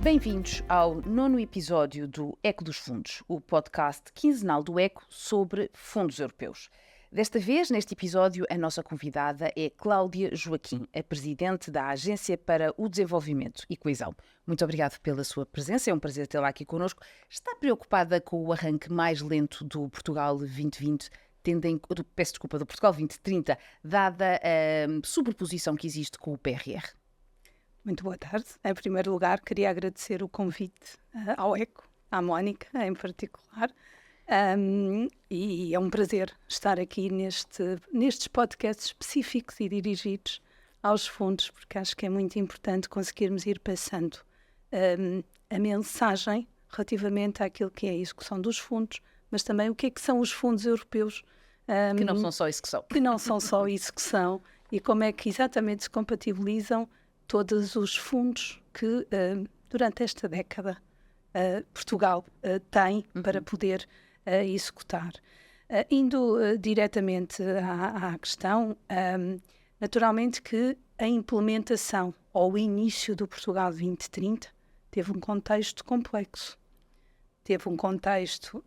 Bem-vindos ao 9º episódio do Eco dos Fundos, o podcast quinzenal do Eco sobre fundos europeus. Desta vez, neste episódio, a nossa convidada é Cláudia Joaquim, a presidente da Agência para o Desenvolvimento e Coesão. Muito obrigada pela sua presença, é um prazer tê-la aqui connosco. Está preocupada com o arranque mais lento do Portugal 2020, do Portugal 2030, dada a sobreposição que existe com o PRR? Muito boa tarde. Em primeiro lugar, queria agradecer o convite ao ECO, à Mónica em particular. E é um prazer estar aqui nestes podcasts específicos e dirigidos aos fundos, porque acho que é muito importante conseguirmos ir passando a mensagem relativamente àquilo que é a execução dos fundos, mas também o que é que são os fundos europeus. Que não são só isso que são. Que não são só isso que são, e como é que exatamente se compatibilizam todos os fundos que durante esta década Portugal tem para poder executar. Indo diretamente à questão, naturalmente que a implementação ou o início do Portugal 2030 teve um contexto complexo. Teve um contexto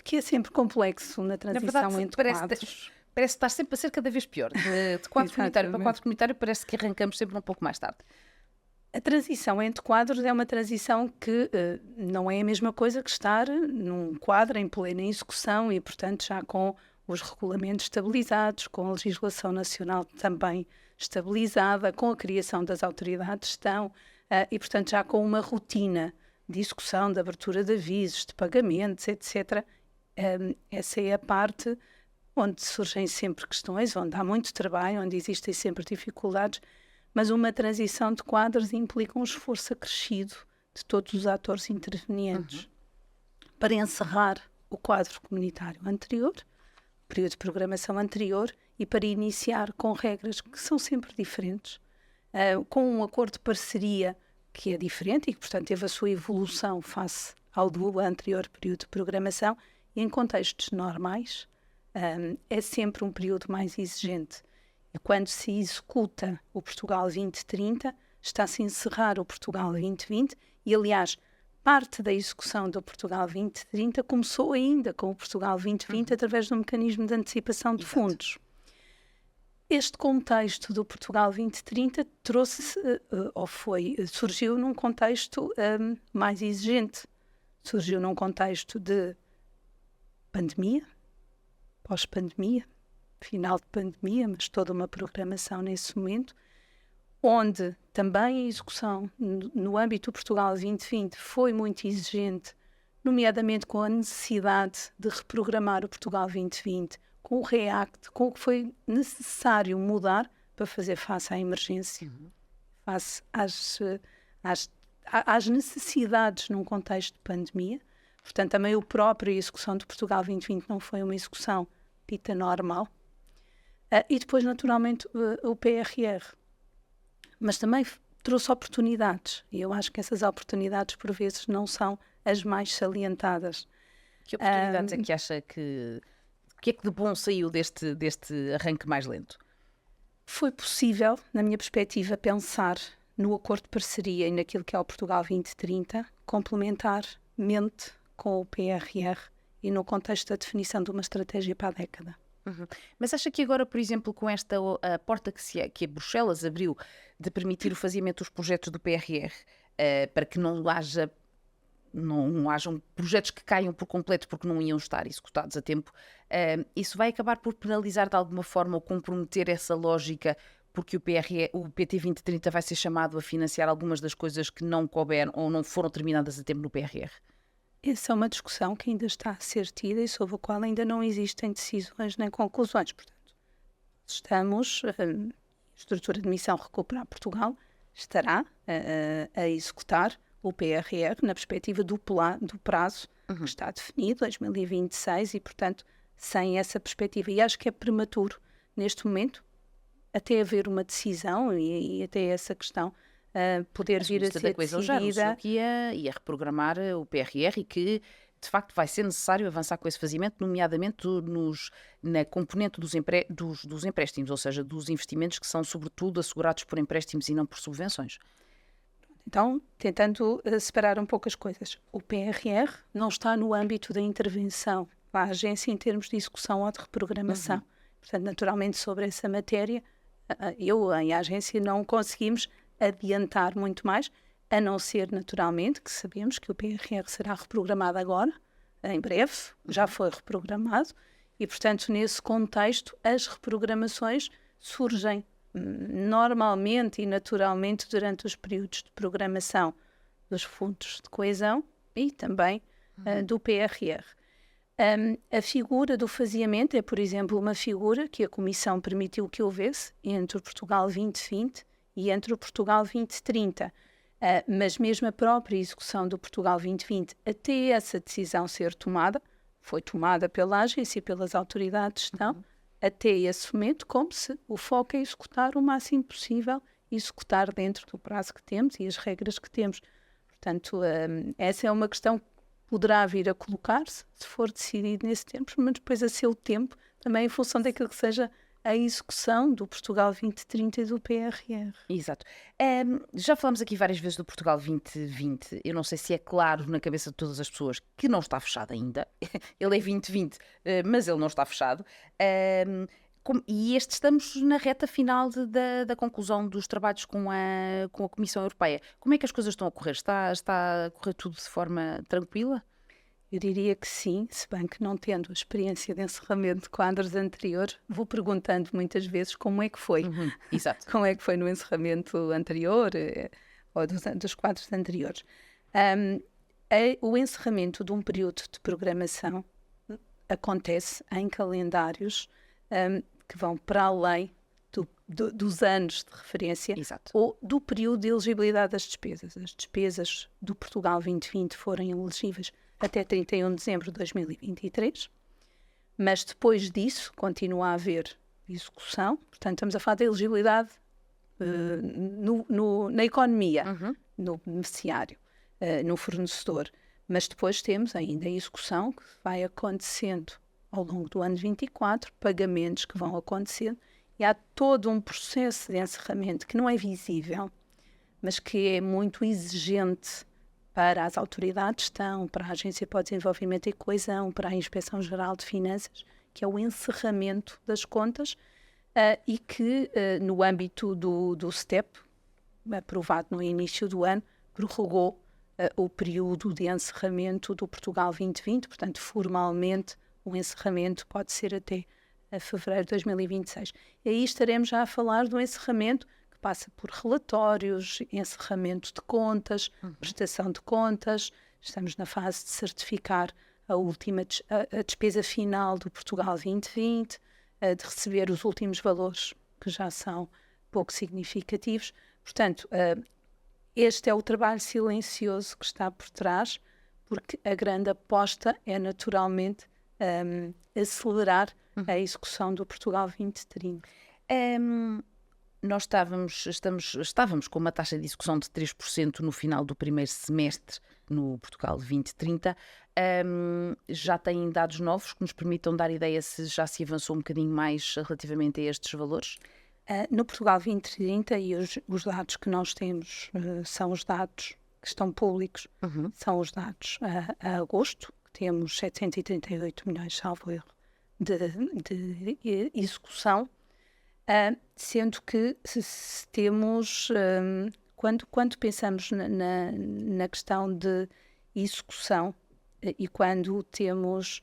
que é sempre complexo na transição entre quadros. Parece estar sempre a ser cada vez pior. De quadro comunitário para quadro comunitário parece que arrancamos sempre um pouco mais tarde. A transição entre quadros é uma transição que não é a mesma coisa que estar num quadro em plena execução e, portanto, já com os regulamentos estabilizados, com a legislação nacional também estabilizada, com a criação das autoridades de gestão e, portanto, já com uma rotina de execução, de abertura de avisos, de pagamentos, etc. Essa é a parte onde surgem sempre questões, onde há muito trabalho, onde existem sempre dificuldades, mas uma transição de quadros implica um esforço acrescido de todos os atores intervenientes para encerrar o quadro comunitário anterior, o período de programação anterior, e para iniciar com regras que são sempre diferentes, com um acordo de parceria que é diferente e que, portanto, teve a sua evolução face ao do anterior período de programação, e em contextos normais, é sempre um período mais exigente. E quando se executa o Portugal 2030, está-se a encerrar o Portugal 2020 e, aliás, parte da execução do Portugal 2030 começou ainda com o Portugal 2020 através do mecanismo de antecipação de fundos. Este contexto do Portugal 2030 surgiu num contexto mais exigente. Surgiu num contexto de pandemia, pós-pandemia, final de pandemia, mas toda uma programação nesse momento, onde também a execução no âmbito do Portugal 2020 foi muito exigente, nomeadamente com a necessidade de reprogramar o Portugal 2020, com o REACT, com o que foi necessário mudar para fazer face à emergência, face às necessidades num contexto de pandemia. Portanto, também a própria execução do Portugal 2020 não foi uma execução dita normal. E depois, naturalmente, o PRR. Mas também trouxe oportunidades. E eu acho que essas oportunidades, por vezes, não são as mais salientadas. Que oportunidades é que acha que... O que é que de bom saiu deste arranque mais lento? Foi possível, na minha perspectiva, pensar no acordo de parceria e naquilo que é o Portugal 2030, complementarmente com o PRR e no contexto da definição de uma estratégia para a década. Mas acha que agora, por exemplo, com esta a porta que a Bruxelas abriu de permitir o fazimento dos projetos do PRR, para que não hajam projetos que caiam por completo porque não iam estar executados a tempo, isso vai acabar por penalizar de alguma forma ou comprometer essa lógica, porque o PT 2030 vai ser chamado a financiar algumas das coisas que não couberam ou não foram terminadas a tempo no PRR? Essa é uma discussão que ainda está a ser tida e sobre a qual ainda não existem decisões nem conclusões. Portanto, estamos, a estrutura de missão Recuperar Portugal estará a executar o PRR na perspectiva do prazo que está definido, 2026, e, portanto, sem essa perspectiva. E acho que é prematuro, neste momento, até haver uma decisão e até essa questão poder vir a ser decidida. Que ia reprogramar o PRR e que, de facto, vai ser necessário avançar com esse fazimento, nomeadamente na componente dos empréstimos, ou seja, dos investimentos que são, sobretudo, assegurados por empréstimos e não por subvenções. Então, tentando separar um pouco as coisas. O PRR não está no âmbito da intervenção da agência em termos de execução ou de reprogramação. Portanto, naturalmente, sobre essa matéria, eu e a agência não conseguimos adiantar muito mais, a não ser, naturalmente, que sabemos que o PRR será reprogramado agora, em breve, já foi reprogramado, e, portanto, nesse contexto, as reprogramações surgem normalmente e naturalmente durante os períodos de programação dos fundos de coesão e também do PRR. A figura do faseamento é, por exemplo, uma figura que a Comissão permitiu que houvesse entre o Portugal 2020 e entre o Portugal 2030. Mas mesmo a própria execução do Portugal 2020, até essa decisão ser tomada, foi tomada pela agência e pelas autoridades de gestão, até esse momento, como se o foco é executar o máximo possível, executar dentro do prazo que temos e as regras que temos. Portanto, essa é uma questão que poderá vir a colocar-se, se for decidido nesse tempo, mas depois a seu tempo, também em função daquilo que seja a execução do Portugal 2030 e do PRR. Exato. Já falámos aqui várias vezes do Portugal 2020. Eu não sei se é claro na cabeça de todas as pessoas que não está fechado ainda. Ele é 2020, mas ele não está fechado. E estamos na reta final da conclusão dos trabalhos com a Comissão Europeia. Como é que as coisas estão a correr? Está a correr tudo de forma tranquila? Eu diria que sim, se bem que não tendo a experiência de encerramento de quadros anteriores, vou perguntando muitas vezes como é que foi. Exato. Como é que foi no encerramento anterior ou dos quadros anteriores. O encerramento de um período de programação acontece em calendários que vão para além dos anos de referência. Exato. Ou do período de elegibilidade das despesas. As despesas do Portugal 2020 foram elegíveis até 31 de dezembro de 2023, mas depois disso continua a haver execução, portanto estamos a falar da elegibilidade na economia, no beneficiário, no fornecedor, mas depois temos ainda a execução que vai acontecendo ao longo do ano 24, pagamentos que vão acontecendo, e há todo um processo de encerramento que não é visível, mas que é muito exigente para as autoridades de gestão, para a Agência para o Desenvolvimento e Coesão, para a Inspeção-Geral de Finanças, que é o encerramento das contas e que, no âmbito do STEP, aprovado no início do ano, prorrogou o período de encerramento do Portugal 2020, portanto, formalmente, o encerramento pode ser até fevereiro de 2026. E aí estaremos já a falar do encerramento que passa por relatórios, encerramento de contas, prestação de contas. Estamos na fase de certificar a despesa final do Portugal 2020, de receber os últimos valores, que já são pouco significativos. Portanto, este é o trabalho silencioso que está por trás, porque a grande aposta é naturalmente acelerar a execução do Portugal 2030. Nós estávamos com uma taxa de execução de 3% no final do primeiro semestre no Portugal 2030. Já têm dados novos que nos permitam dar ideia se já se avançou um bocadinho mais relativamente a estes valores? No Portugal 2030, e os dados que nós temos são os dados que estão públicos, são os dados a agosto, que temos 738 milhões, salvo erro, de execução, sendo que se temos, quando pensamos na questão de execução e quando temos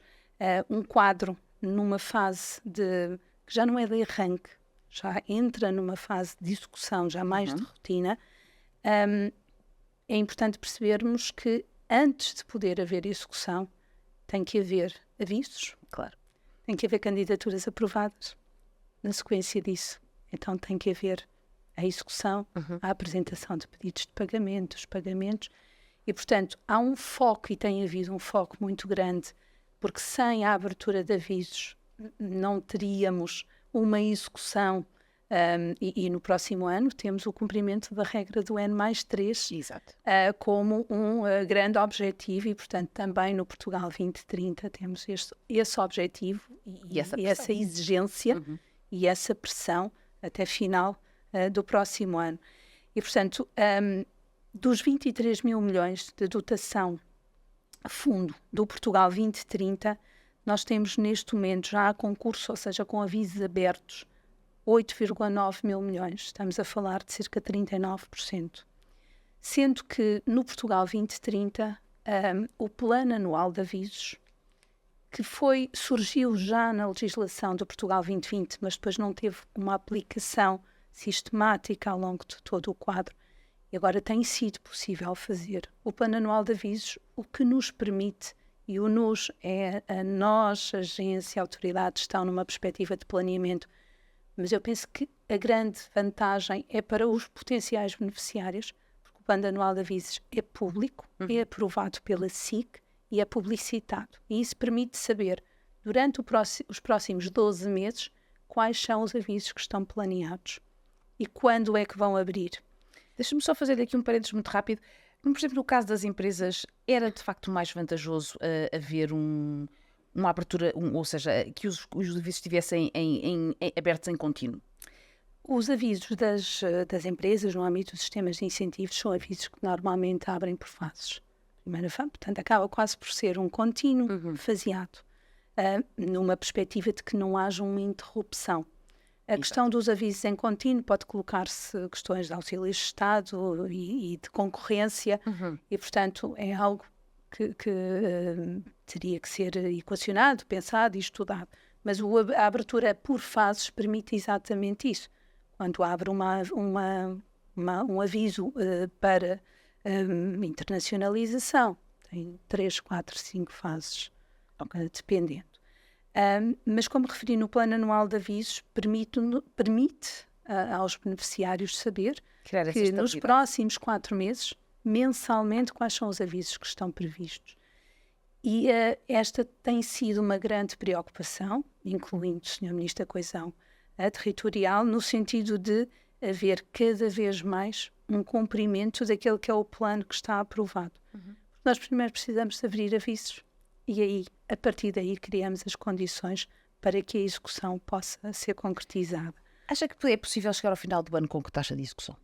um quadro numa fase que já não é de arranque, já entra numa fase de execução, já mais de rotina, é importante percebermos que antes de poder haver execução, tem que haver avisos, claro. Tem que haver candidaturas aprovadas. Na sequência disso, então tem que haver a execução, a apresentação de pedidos de pagamento, os pagamentos, e, portanto, há um foco, e tem havido um foco muito grande, porque sem a abertura de avisos não teríamos uma execução, e no próximo ano temos o cumprimento da regra do N+3 Exato. Como um grande objetivo, e, portanto, também no Portugal 2030 temos esse objetivo e essa exigência e essa pressão até final do próximo ano. E, portanto, Dos 23 mil milhões de dotação fundo do Portugal 2030, nós temos neste momento já a concurso, ou seja, com avisos abertos, 8,9 mil milhões. Estamos a falar de cerca de 39%. Sendo que no Portugal 2030, o plano anual de avisos, que surgiu já na legislação do Portugal 2020, mas depois não teve uma aplicação sistemática ao longo de todo o quadro, e agora tem sido possível fazer o plano anual de avisos, o que nos permite, e o nos é a nós, agência, autoridade, estão numa perspectiva de planeamento, mas eu penso que a grande vantagem é para os potenciais beneficiários, porque o plano anual de avisos é público, é aprovado pela SIC e é publicitado. E isso permite saber, durante os próximos 12 meses, quais são os avisos que estão planeados e quando é que vão abrir. Deixa-me só fazer aqui um parênteses muito rápido. Por exemplo, no caso das empresas, era de facto mais vantajoso haver uma abertura, ou seja, que os avisos estivessem abertos em contínuo? Os avisos das empresas no âmbito dos sistemas de incentivos são avisos que normalmente abrem por fases. Primeira fase, portanto, acaba quase por ser um contínuo faseado, numa perspectiva de que não haja uma interrupção. A questão dos avisos em contínuo pode colocar-se questões de auxílios de Estado e de concorrência, e, portanto, é algo que teria que ser equacionado, pensado e estudado. Mas a abertura por fases permite exatamente isso. Quando abre um aviso para internacionalização, tem 3, 4, 5 fases, dependendo. Mas, como referi no plano anual de avisos, permite aos beneficiários saber que nos próximos 4 meses, mensalmente, quais são os avisos que estão previstos. E esta tem sido uma grande preocupação, incluindo o Sr. Ministro da Coesão Territorial, no sentido de haver cada vez mais um cumprimento daquele que é o plano que está aprovado. Nós primeiro precisamos de abrir avisos e aí, a partir daí, criamos as condições para que a execução possa ser concretizada. Acha que é possível chegar ao final do ano com que taxa de execução?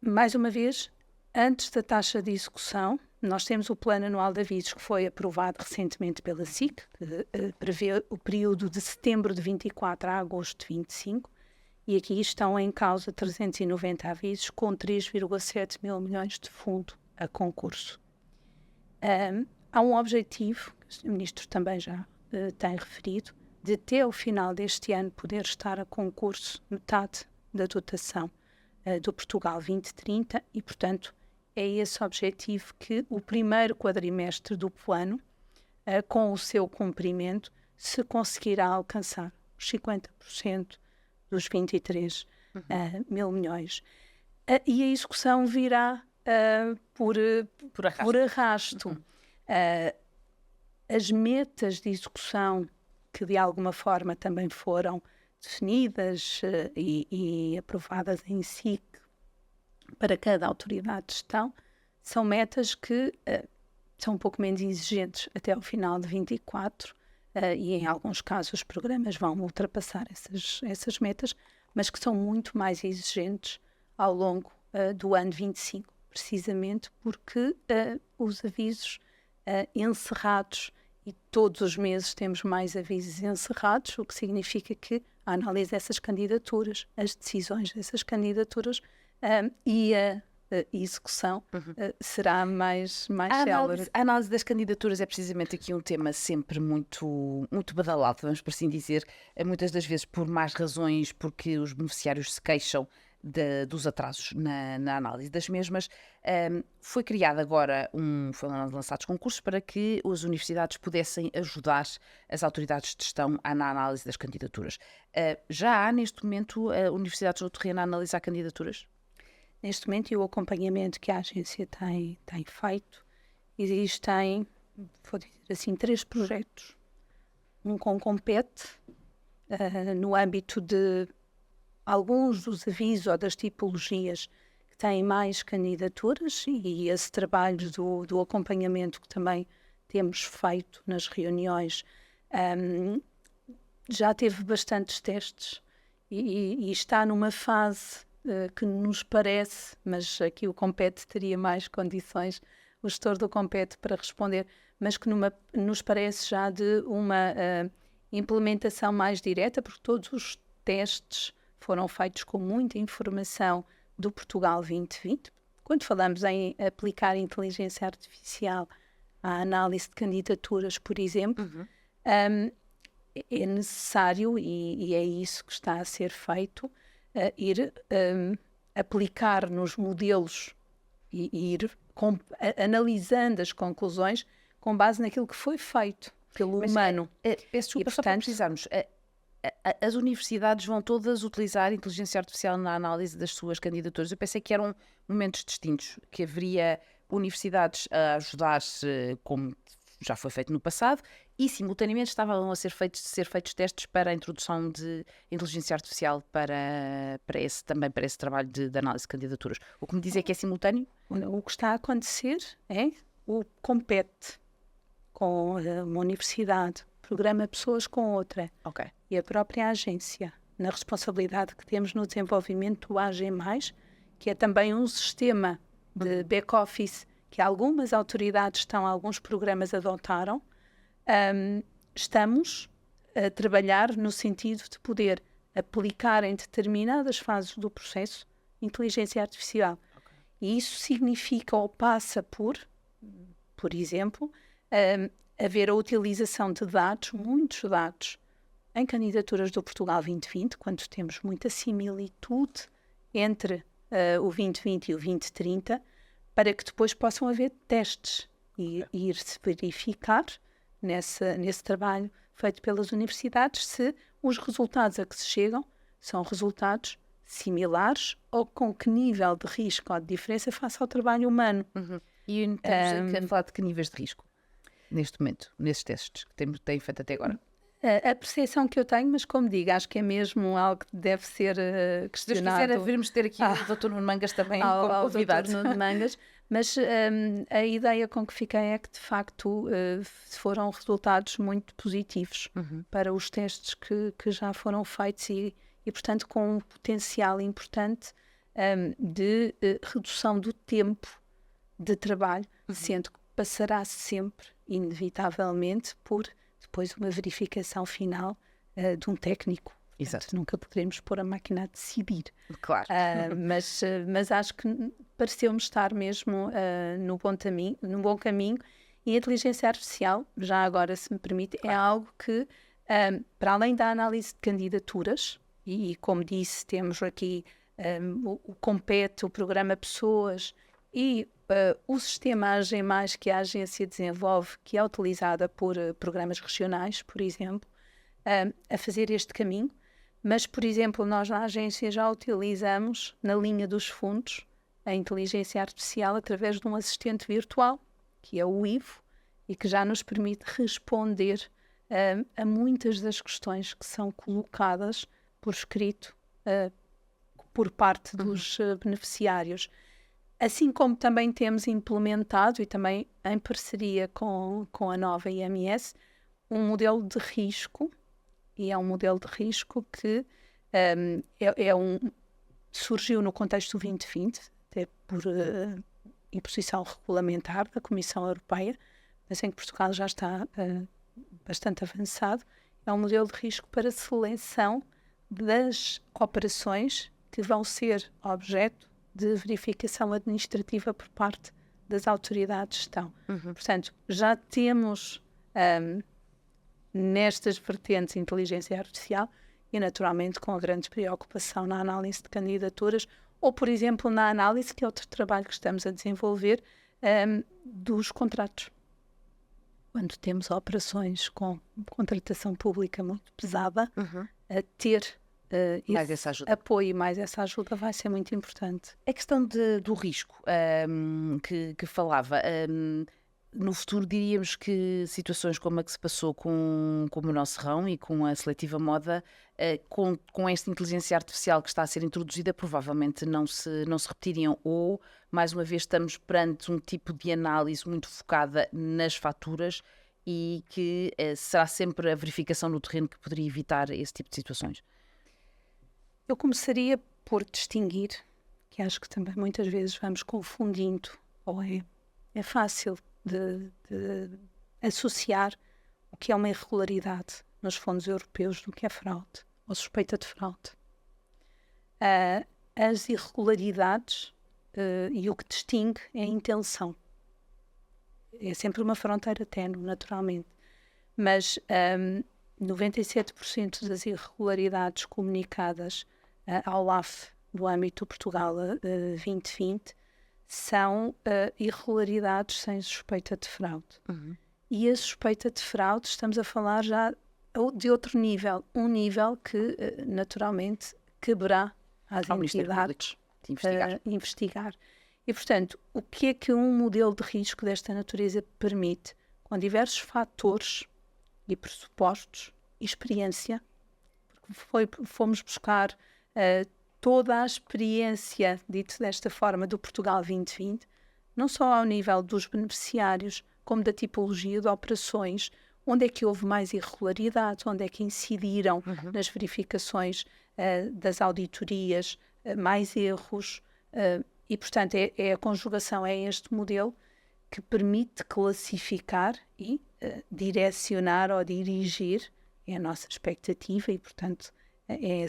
Mais uma vez, antes da taxa de execução, nós temos o plano anual de avisos que foi aprovado recentemente pela SIC, que prevê o período de setembro de 24 a agosto de 25, e aqui estão em causa 390 avisos com 3,7 mil milhões de fundo a concurso. Há um objetivo, que o Sr. Ministro também já tem referido, de até o final deste ano poder estar a concurso metade da dotação do Portugal 2030 e, portanto, é esse objetivo que o primeiro quadrimestre do plano, com o seu cumprimento, se conseguirá alcançar os 50% dos 23 mil milhões. E a execução virá por arrasto. As metas de execução que de alguma forma também foram definidas e aprovadas em SIC para cada autoridade de gestão, são metas que são um pouco menos exigentes até ao final de 24 e em alguns casos os programas vão ultrapassar essas metas, mas que são muito mais exigentes ao longo do ano 25, precisamente porque os avisos encerrados, e todos os meses temos mais avisos encerrados, o que significa que a análise dessas candidaturas, as decisões dessas candidaturas e a execução será mais célere. A análise das candidaturas é precisamente aqui um tema sempre muito badalado, vamos por assim dizer, muitas das vezes por más razões, porque os beneficiários se queixam dos atrasos na análise das mesmas. Foi criado agora, foram lançados concursos para que as universidades pudessem ajudar as autoridades de gestão na análise das candidaturas. Já há neste momento universidades no terreno a analisar candidaturas? Neste momento, e o acompanhamento que a agência tem feito, existem, vou dizer assim, 3 projetos. Um com Compete, no âmbito de alguns dos avisos ou das tipologias que têm mais candidaturas, e esse trabalho do acompanhamento que também temos feito nas reuniões já teve bastantes testes e está numa fase que nos parece, mas aqui o Compete teria mais condições, o gestor do Compete para responder, mas que nos parece já de uma implementação mais direta, porque todos os testes foram feitos com muita informação do Portugal 2020. Quando falamos em aplicar inteligência artificial à análise de candidaturas, por exemplo, é necessário, e é isso que está a ser feito, ir aplicar nos modelos e ir analisando as conclusões com base naquilo que foi feito pelo humano. Peço desculpa, só para precisarmos. As universidades vão todas utilizar inteligência artificial na análise das suas candidaturas. Eu pensei que eram momentos distintos, que haveria universidades a ajudar-se, como já foi feito no passado, e simultaneamente estavam a ser feitos testes para a introdução de inteligência artificial para esse trabalho de análise de candidaturas. O que me diz é que é simultâneo? O que está a acontecer é o Compete com uma universidade, programa pessoas com outra. Ok. E a própria agência, na responsabilidade que temos no desenvolvimento do AG+, que é também um sistema de back-office que algumas autoridades alguns programas adotaram, estamos a trabalhar no sentido de poder aplicar em determinadas fases do processo inteligência artificial. Okay. E isso significa ou passa por exemplo, haver a utilização de dados, muitos dados, em candidaturas do Portugal 2020, quando temos muita similitude entre o 2020 e o 2030, para que depois possam haver testes e ir-se verificar nesse trabalho feito pelas universidades se os resultados a que se chegam são resultados similares ou com que nível de risco ou de diferença face ao trabalho humano. E estamos a falar de que níveis de risco, neste momento, nesses testes que têm feito até agora? A percepção que eu tenho, mas como digo, acho que é mesmo algo que deve ser questionado. Se quiser, devemos ter aqui o Dr. Nuno Mangas também como convidado. Dr. Nuno Mangas, mas a ideia com que fiquei é que, de facto, foram resultados muito positivos para os testes que já foram feitos e, portanto, com um potencial importante de redução do tempo de trabalho, sendo que passará sempre, inevitavelmente, por depois uma verificação final de um técnico. Exato. Portanto, nunca poderemos pôr a máquina a decidir. Claro. Mas acho que pareceu-me estar mesmo no bom caminho. E a inteligência artificial, já agora, se me permite, é algo que, para além da análise de candidaturas, e como disse, temos aqui o Compete, o programa Pessoas e o sistema AG+, que a agência desenvolve, que é utilizada por programas regionais, por exemplo, a fazer este caminho. Mas, por exemplo, nós na agência já utilizamos, na linha dos fundos, a inteligência artificial através de um assistente virtual, que é o Ivo, e que já nos permite responder a muitas das questões que são colocadas por escrito por parte dos beneficiários. Assim como também temos implementado, e também em parceria com a nova IMS, um modelo de risco, e é um modelo de risco que surgiu no contexto do 2020, até por imposição regulamentar da Comissão Europeia, mas em que Portugal já está bastante avançado. É um modelo de risco para seleção das operações que vão ser objeto de verificação administrativa por parte das autoridades de gestão. Portanto, já temos nestas vertentes inteligência artificial e, naturalmente, com a grande preocupação na análise de candidaturas ou, por exemplo, na análise, que é outro trabalho que estamos a desenvolver, dos contratos. Quando temos operações com contratação pública muito pesada, a ter mais essa ajuda. Apoio e mais essa ajuda vai ser muito importante. A questão do risco que falava, no futuro diríamos que situações como a que se passou com o nosso rão e com a seletiva moda, com esta inteligência artificial que está a ser introduzida, provavelmente não se repetiriam, ou, mais uma vez, estamos perante um tipo de análise muito focada nas faturas e que será sempre a verificação no terreno que poderia evitar esse tipo de situações. Eu começaria por distinguir, que acho que também muitas vezes vamos confundindo, ou é fácil de associar o que é uma irregularidade nos fundos europeus do que é fraude, ou suspeita de fraude. As irregularidades e o que distingue é a intenção. É sempre uma fronteira ténue, naturalmente. Mas 97% das irregularidades comunicadas ao LAF do âmbito Portugal 2020 são irregularidades sem suspeita de fraude. E a suspeita de fraude, estamos a falar já de outro nível, um nível que naturalmente caberá às entidades investigar. E, portanto, o que é que um modelo de risco desta natureza permite? Com diversos fatores e pressupostos e experiência, porque fomos buscar toda a experiência, dito desta forma, do Portugal 2020, não só ao nível dos beneficiários, como da tipologia de operações, onde é que houve mais irregularidades, onde é que incidiram nas verificações das auditorias, mais erros, e, portanto, é a conjugação, é este modelo que permite classificar e direcionar ou dirigir, é a nossa expectativa e, portanto, é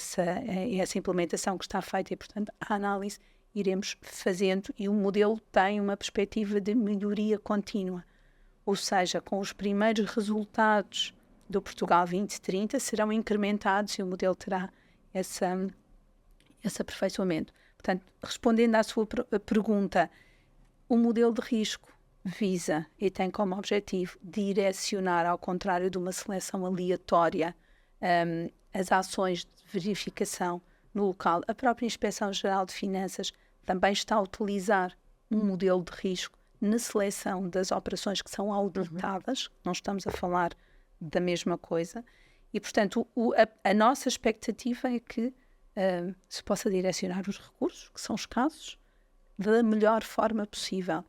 essa implementação que está feita e, portanto, a análise iremos fazendo e o modelo tem uma perspectiva de melhoria contínua. Ou seja, com os primeiros resultados do Portugal 2030 serão incrementados e o modelo terá esse aperfeiçoamento. Portanto, respondendo à sua pergunta, o modelo de risco visa e tem como objetivo direcionar, ao contrário de uma seleção aleatória, as ações de verificação no local. A própria Inspeção-Geral de Finanças também está a utilizar um modelo de risco na seleção das operações que são auditadas, não estamos a falar da mesma coisa, e, portanto, a nossa expectativa é que se possa direcionar os recursos, que são escassos, da melhor forma possível.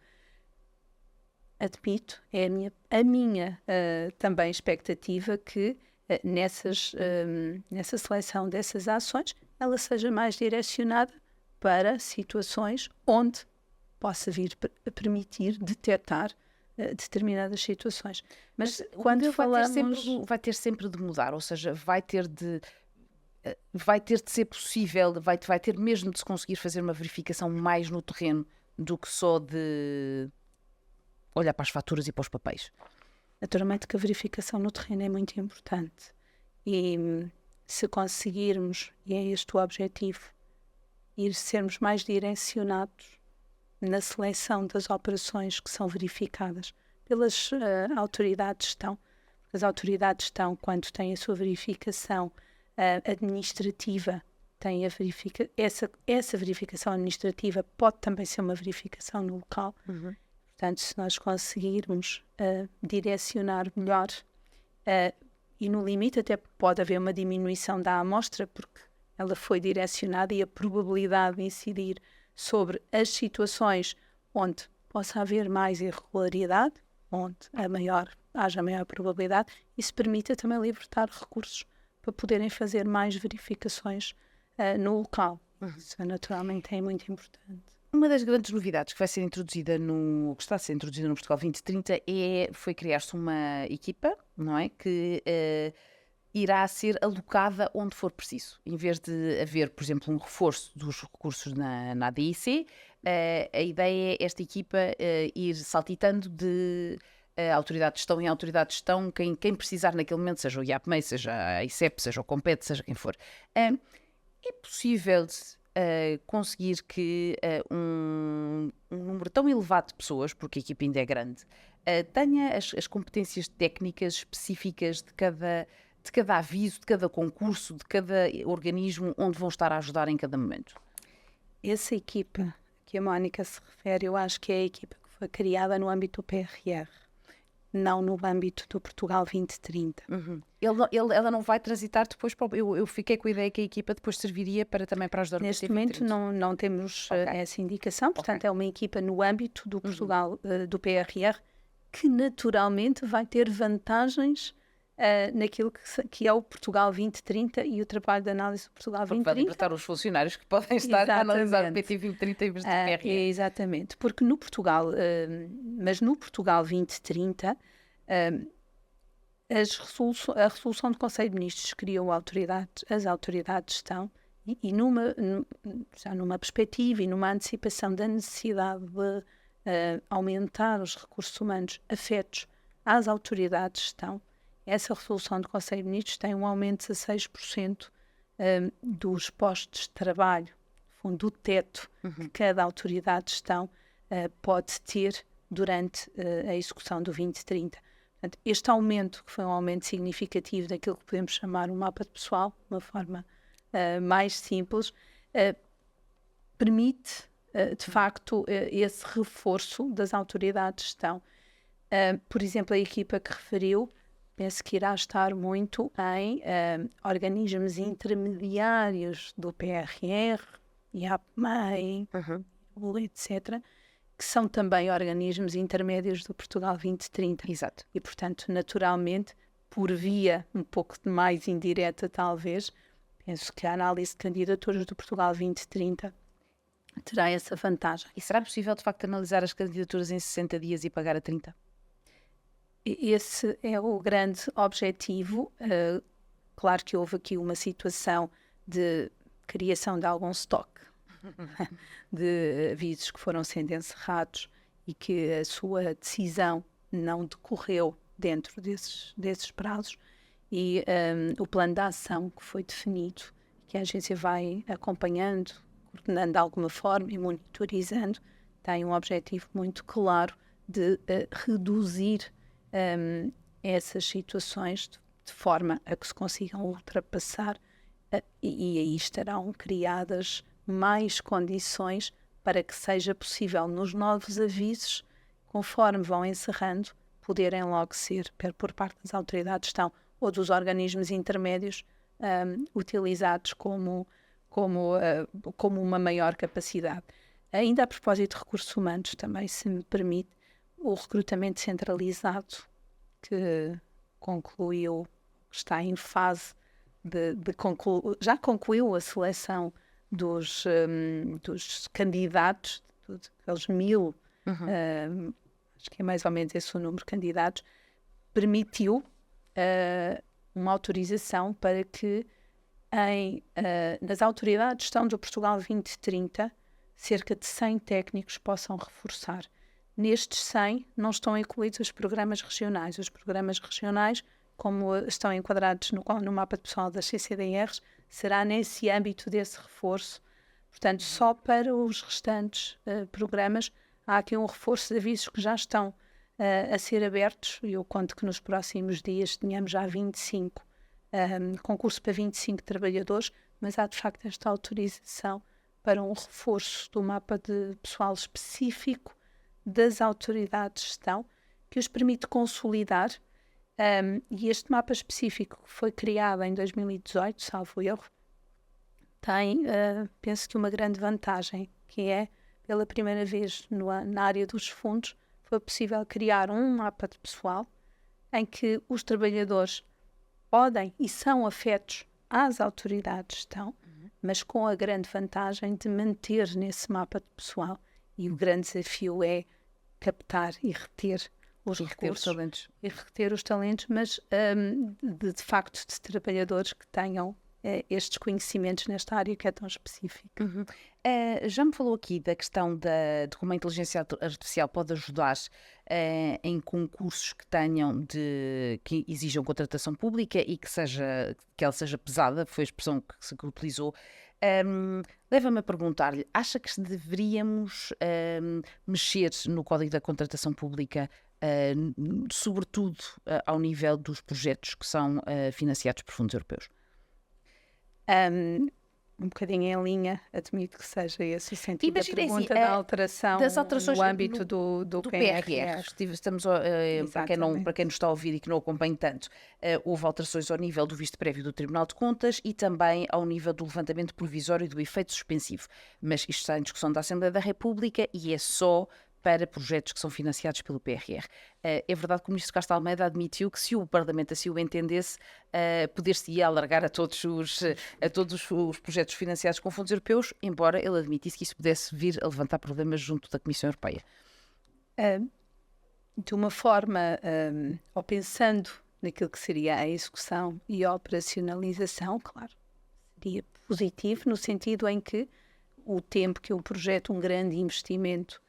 Admito, é a minha também expectativa que nessa seleção dessas ações ela seja mais direcionada para situações onde possa vir a permitir detectar determinadas situações. Mas quando falamos... Vai ter sempre de mudar, ou seja, vai ter de ser possível, vai ter mesmo de se conseguir fazer uma verificação mais no terreno do que só de olhar para as faturas e para os papéis. Naturalmente que a verificação no terreno é muito importante e se conseguirmos, e é este o objetivo, sermos mais direcionados na seleção das operações que são verificadas pelas autoridades de gestão, porque as autoridades de gestão, quando têm a sua verificação administrativa, têm essa verificação administrativa pode também ser uma verificação no local. Portanto, se nós conseguirmos direcionar melhor e no limite até pode haver uma diminuição da amostra porque ela foi direcionada e a probabilidade de incidir sobre as situações onde possa haver mais irregularidade, onde haja maior probabilidade, isso permita também libertar recursos para poderem fazer mais verificações no local. Isso naturalmente é muito importante. Uma das grandes novidades que vai ser introduzida que está a ser introduzida no Portugal 2030 foi criar-se uma equipa, não é? Que irá ser alocada onde for preciso. Em vez de haver, por exemplo, um reforço dos recursos na ADIC, a ideia é esta equipa ir saltitando de autoridade de gestão em autoridade de gestão, quem precisar naquele momento, seja o IAPMEI, seja a ICEP, seja o Compete, seja quem for. É possível conseguir que um número tão elevado de pessoas, porque a equipa ainda é grande, tenha as competências técnicas específicas de cada aviso, de cada concurso, de cada organismo onde vão estar a ajudar em cada momento? Essa equipa que a Mónica se refere, eu acho que é a equipa que foi criada no âmbito do PRR, não no âmbito do Portugal 2030. Ela não vai transitar depois para eu fiquei com a ideia que a equipa depois serviria também para ajudar Neste momento não temos essa indicação, portanto é uma equipa no âmbito do Portugal, do PRR, que naturalmente vai ter vantagens naquilo que é o Portugal 2030 e o trabalho de análise do Portugal Porque 2030. vai libertar os funcionários que podem estar a analisar o PT 2030 em vez do PRR. Exatamente, porque no Portugal, mas no Portugal 2030, a resolução do Conselho de Ministros criou as autoridades de gestão e já numa perspectiva e numa antecipação da necessidade de aumentar os recursos humanos afetos às autoridades de gestão. Essa resolução do Conselho de Ministros tem um aumento de 16% dos postos de trabalho, no fundo, do teto que cada autoridade de gestão pode ter durante a execução do 2030. Portanto, este aumento, que foi um aumento significativo daquilo que podemos chamar um mapa de pessoal, de uma forma mais simples, permite, de facto, esse reforço das autoridades de gestão. Por exemplo, a equipa que referiu, penso que irá estar muito em organismos intermediários do PRR, IAPMEI, etc., que são também organismos intermédios do Portugal 2030. Exato. E, portanto, naturalmente, por via um pouco mais indireta, talvez, penso que a análise de candidaturas do Portugal 2030 terá essa vantagem. E será possível, de facto, analisar as candidaturas em 60 dias e pagar a 30? Esse é o grande objetivo. Claro que houve aqui uma situação de criação de algum estoque de avisos que foram sendo encerrados e que a sua decisão não decorreu dentro desses prazos e o plano de ação que foi definido, que a agência vai acompanhando, coordenando de alguma forma e monitorizando, tem um objetivo muito claro de reduzir essas situações de forma a que se consigam ultrapassar e aí estarão criadas mais condições para que seja possível nos novos avisos, conforme vão encerrando, poderem logo ser, por parte das autoridades de gestão ou dos organismos intermédios, utilizados como uma maior capacidade. Ainda a propósito de recursos humanos, também, se me permite, o recrutamento centralizado que concluiu, está em fase já concluiu a seleção dos candidatos, aqueles 1000, acho que é mais ou menos esse o número de candidatos, permitiu uma autorização para que nas autoridades de gestão do Portugal 2030 cerca de 100 técnicos possam reforçar. Nestes 100 não estão incluídos os programas regionais. Os programas regionais, como estão enquadrados no mapa de pessoal das CCDRs, será nesse âmbito desse reforço. Portanto, só para os restantes programas há aqui um reforço de avisos que já estão a ser abertos. Eu conto que nos próximos dias tenhamos já 25, concurso para 25 trabalhadores, mas há de facto esta autorização para um reforço do mapa de pessoal específico das autoridades de gestão, que os permite consolidar, e este mapa específico que foi criado em 2018, salvo erro, tem, penso que uma grande vantagem, que é, pela primeira vez na área dos fundos, foi possível criar um mapa de pessoal em que os trabalhadores podem e são afetos às autoridades de gestão, mas com a grande vantagem de manter nesse mapa de pessoal. E o grande desafio é captar e reter os recursos e reter os talentos, mas de facto de trabalhadores que tenham estes conhecimentos nesta área que é tão específica. Já me falou aqui da questão de como a inteligência artificial pode ajudar em concursos que exijam contratação pública e que ela seja pesada, foi a expressão que utilizou. Leva-me a perguntar-lhe, acha que deveríamos mexer no Código da Contratação Pública, sobretudo ao nível dos projetos que são financiados por fundos europeus? Um bocadinho em linha, admito que seja esse o sentido da pergunta, assim, da alteração das alterações no âmbito do PRR. Estamos, para quem nos está a ouvir e que não acompanha tanto, houve alterações ao nível do visto prévio do Tribunal de Contas e também ao nível do levantamento provisório do efeito suspensivo. Mas isto está em discussão da Assembleia da República e é só para projetos que são financiados pelo PRR. É verdade que o Ministro Castro Almeida admitiu que, se o Parlamento assim o entendesse, poder-se-ia alargar a todos os projetos financiados com fundos europeus, embora ele admitisse que isso pudesse vir a levantar problemas junto da Comissão Europeia. De uma forma, ou pensando naquilo que seria a execução e a operacionalização, claro, seria positivo no sentido em que o tempo que um projeto, um grande investimento,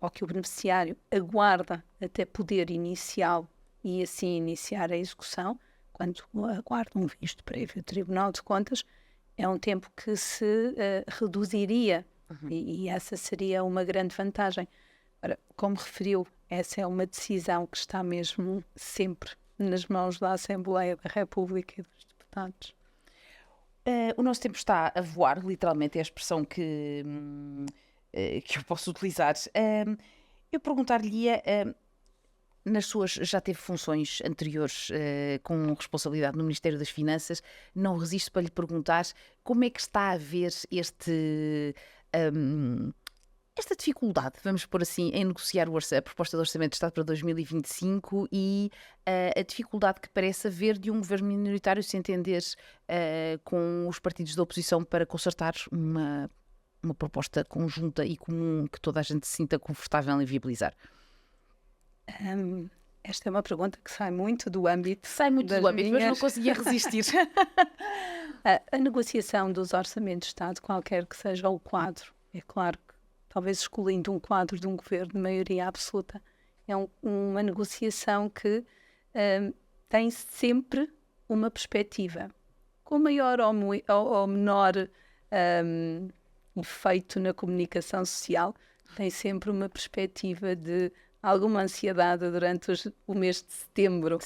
ou que o beneficiário aguarda até poder iniciá-lo e assim iniciar a execução, quando aguarda um visto prévio do Tribunal de Contas, é um tempo que se reduziria e essa seria uma grande vantagem. Ora, como referiu, essa é uma decisão que está mesmo sempre nas mãos da Assembleia da República e dos deputados. O nosso tempo está a voar, literalmente, é a expressão que eu posso utilizar. Eu perguntar-lhe-ia, já teve funções anteriores com responsabilidade no Ministério das Finanças, não resisto para lhe perguntar como é que está a ver esta dificuldade, vamos pôr assim, em negociar a proposta de Orçamento de Estado para 2025 e a dificuldade que parece haver de um governo minoritário se entender com os partidos da oposição para concertar uma proposta conjunta e comum que toda a gente se sinta confortável em viabilizar. Esta é uma pergunta que sai muito do âmbito. Mas não conseguia resistir. A negociação dos orçamentos de Estado, qualquer que seja o quadro, é claro que talvez excluindo um quadro de um governo de maioria absoluta, é uma negociação que tem sempre uma perspectiva. Com maior ou menor efeito na comunicação social, tem sempre uma perspectiva de alguma ansiedade durante o mês de setembro,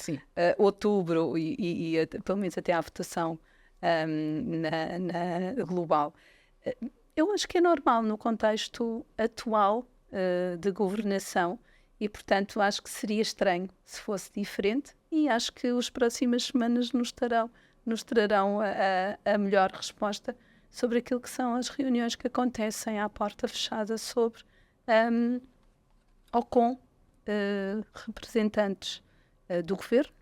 outubro e pelo menos até à votação na global. Eu acho que é normal no contexto atual de governação e, portanto, acho que seria estranho se fosse diferente e acho que as próximas semanas nos trarão a melhor resposta sobre aquilo que são as reuniões que acontecem à porta fechada sobre ou com representantes do governo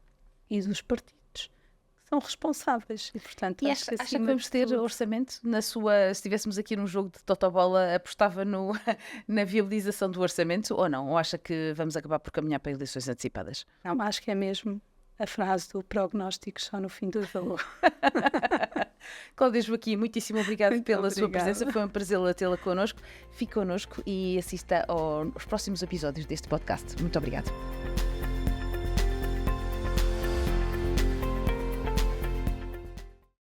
e dos partidos que são responsáveis e, portanto, acha que vamos ter orçamento se estivéssemos aqui num jogo de totobola, apostava na viabilização do orçamento ou não? Ou acha que vamos acabar por caminhar para eleições antecipadas? Não, acho que é mesmo a frase do prognóstico só no fim do jogo. Cláudia Joaquim, muitíssimo obrigada pela sua presença, foi um prazer tê-la connosco. Fique connosco e assista aos próximos episódios deste podcast. Muito obrigada.